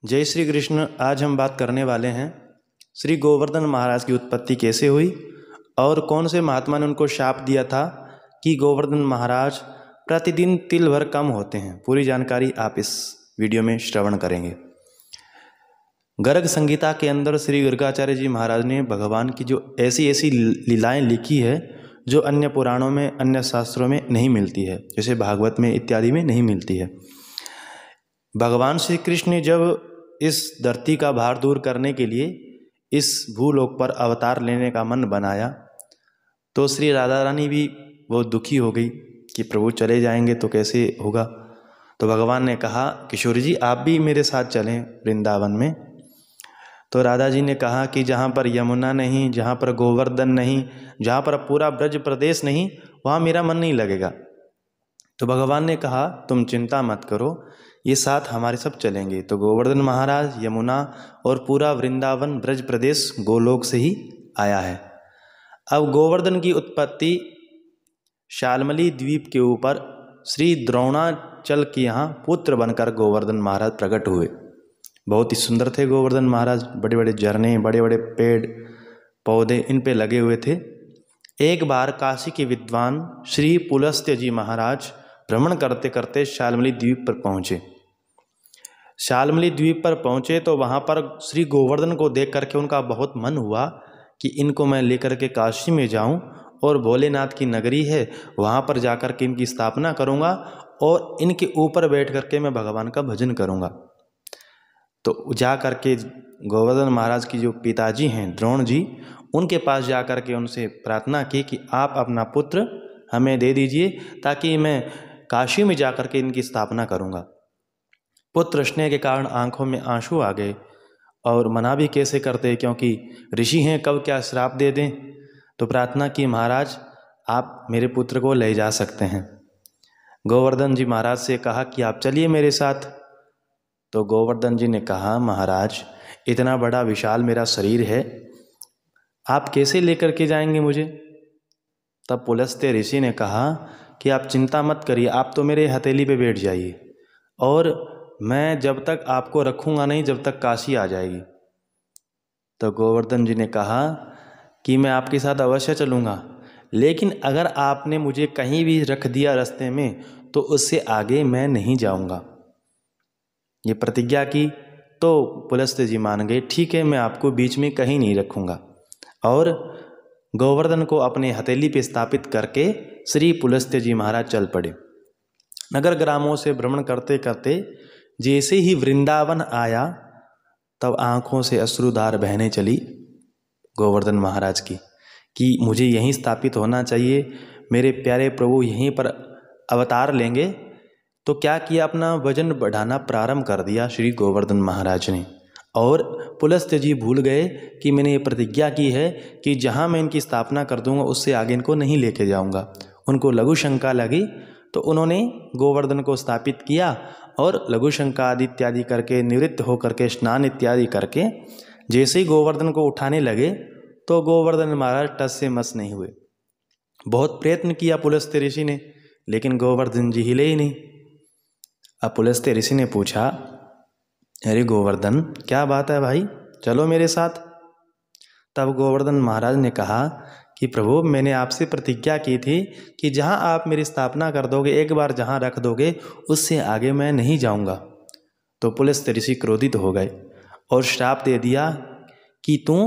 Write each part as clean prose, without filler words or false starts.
जय श्री कृष्ण। आज हम बात करने वाले हैं श्री गोवर्धन महाराज की उत्पत्ति कैसे हुई और कौन से महात्मा ने उनको शाप दिया था कि गोवर्धन महाराज प्रतिदिन तिल भर कम होते हैं। पूरी जानकारी आप इस वीडियो में श्रवण करेंगे। गर्ग संगीता के अंदर श्री गर्गाचार्य जी महाराज ने भगवान की जो ऐसी ऐसी लीलाएं लिखी है जो अन्य पुराणों में, अन्य शास्त्रों में नहीं मिलती है, जैसे भागवत में इत्यादि में नहीं मिलती है। भगवान श्री कृष्ण ने जब इस धरती का भार दूर करने के लिए इस भूलोक पर अवतार लेने का मन बनाया तो श्री राधा रानी भी बहुत दुखी हो गई कि प्रभु चले जाएंगे तो कैसे होगा। तो भगवान ने कहा, किशोर जी आप भी मेरे साथ चलें वृंदावन में। तो राधा जी ने कहा कि जहाँ पर यमुना नहीं, जहाँ पर गोवर्धन नहीं, जहाँ पर पूरा ब्रज प्रदेश नहीं, वहाँ मेरा मन नहीं लगेगा। तो भगवान ने कहा तुम चिंता मत करो, ये साथ हमारे सब चलेंगे। तो गोवर्धन महाराज, यमुना और पूरा वृंदावन ब्रज प्रदेश गोलोक से ही आया है। अब गोवर्धन की उत्पत्ति शाल्मली द्वीप के ऊपर श्री द्रोणाचल के यहाँ पुत्र बनकर गोवर्धन महाराज प्रकट हुए। बहुत ही सुंदर थे गोवर्धन महाराज, बड़े बड़े झरने, बड़े बड़े पेड़ पौधे इन पे लगे हुए थे। एक बार काशी के विद्वान श्री पुलस्त्य जी महाराज भ्रमण करते करते शाल्मली द्वीप पर पहुँचे। शाल्मली द्वीप पर पहुँचे तो वहाँ पर श्री गोवर्धन को देख करके उनका बहुत मन हुआ कि इनको मैं लेकर के काशी में जाऊँ और भोलेनाथ की नगरी है वहाँ पर जाकर के इनकी स्थापना करूँगा और इनके ऊपर बैठ करके मैं भगवान का भजन करूँगा। तो जा कर के गोवर्धन महाराज की जो पिताजी हैं द्रोण जी, उनके पास जा कर के उनसे प्रार्थना की कि आप अपना पुत्र हमें दे दीजिए ताकि मैं काशी में जा कर के इनकी स्थापना करूँगा। पुत्र स्नेह के कारण आंखों में आंसू आ गए और मना भी कैसे करते क्योंकि ऋषि हैं, कब क्या श्राप दे दें। तो प्रार्थना की, महाराज आप मेरे पुत्र को ले जा सकते हैं। गोवर्धन जी महाराज से कहा कि आप चलिए मेरे साथ। तो गोवर्धन जी ने कहा, महाराज इतना बड़ा विशाल मेरा शरीर है, आप कैसे लेकर के जाएंगे मुझे। तब पुलस्त्य ऋषि ने कहा कि आप चिंता मत करिए, आप तो मेरे हथेली पे बैठ जाइए और मैं जब तक आपको रखूँगा नहीं जब तक काशी आ जाएगी। तो गोवर्धन जी ने कहा कि मैं आपके साथ अवश्य चलूँगा, लेकिन अगर आपने मुझे कहीं भी रख दिया रास्ते में तो उससे आगे मैं नहीं जाऊँगा। ये प्रतिज्ञा की तो पुलस्त्य जी मान गए, ठीक है मैं आपको बीच में कहीं नहीं रखूँगा। और गोवर्धन को अपने हथेली पे स्थापित करके श्री पुलस्त्य जी महाराज चल पड़े। नगर ग्रामों से भ्रमण करते करते जैसे ही वृंदावन आया तब आँखों से अश्रुधार बहने चली गोवर्धन महाराज की कि मुझे यहीं स्थापित होना चाहिए, मेरे प्यारे प्रभु यहीं पर अवतार लेंगे। तो क्या किया, अपना वजन बढ़ाना प्रारंभ कर दिया श्री गोवर्धन महाराज ने। और पुलस्त्य जी भूल गए कि मैंने ये प्रतिज्ञा की है कि जहाँ मैं इनकी स्थापना कर दूंगा उससे आगे इनको नहीं लेके जाऊंगा। उनको लघु शंका लगी तो उन्होंने गोवर्धन को स्थापित किया और लघु शंका आदि इत्यादि करके निवृत्त होकर के स्नान इत्यादि करके जैसे ही गोवर्धन को उठाने लगे तो गोवर्धन महाराज टस से मस नहीं हुए। बहुत प्रयत्न किया पुलस्त्य ऋषि ने, लेकिन गोवर्धन जी हिले ही नहीं। अब पुलस्त्य ऋषि ने पूछा, अरे गोवर्धन क्या बात है भाई, चलो मेरे साथ। तब गोवर्धन महाराज ने कहा कि प्रभु मैंने आपसे प्रतिज्ञा की थी कि जहाँ आप मेरी स्थापना कर दोगे, एक बार जहाँ रख दोगे उससे आगे मैं नहीं जाऊँगा। तो पुलस्त्य ऋषि क्रोधित हो गए और श्राप दे दिया कि तू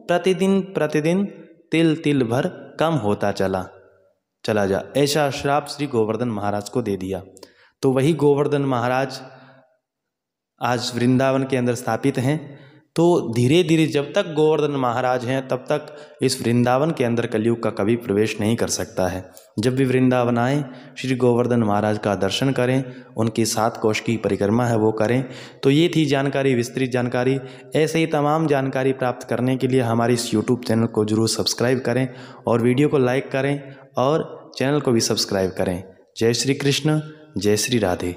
प्रतिदिन प्रतिदिन तिल तिल भर कम होता चला जा। ऐसा श्राप श्री गोवर्धन महाराज को दे दिया। तो वही गोवर्धन महाराज आज वृंदावन के अंदर स्थापित हैं। तो धीरे धीरे जब तक गोवर्धन महाराज हैं तब तक इस वृंदावन के अंदर कलयुग का कभी प्रवेश नहीं कर सकता है। जब भी वृंदावन आए श्री गोवर्धन महाराज का दर्शन करें, उनकी 7 कोष की परिक्रमा है वो करें। तो ये थी जानकारी, विस्तृत जानकारी। ऐसे ही तमाम जानकारी प्राप्त करने के लिए हमारे इस YouTube चैनल को जरूर सब्सक्राइब करें और वीडियो को लाइक करें और चैनल को भी सब्सक्राइब करें। जय श्री कृष्ण, जय श्री राधे।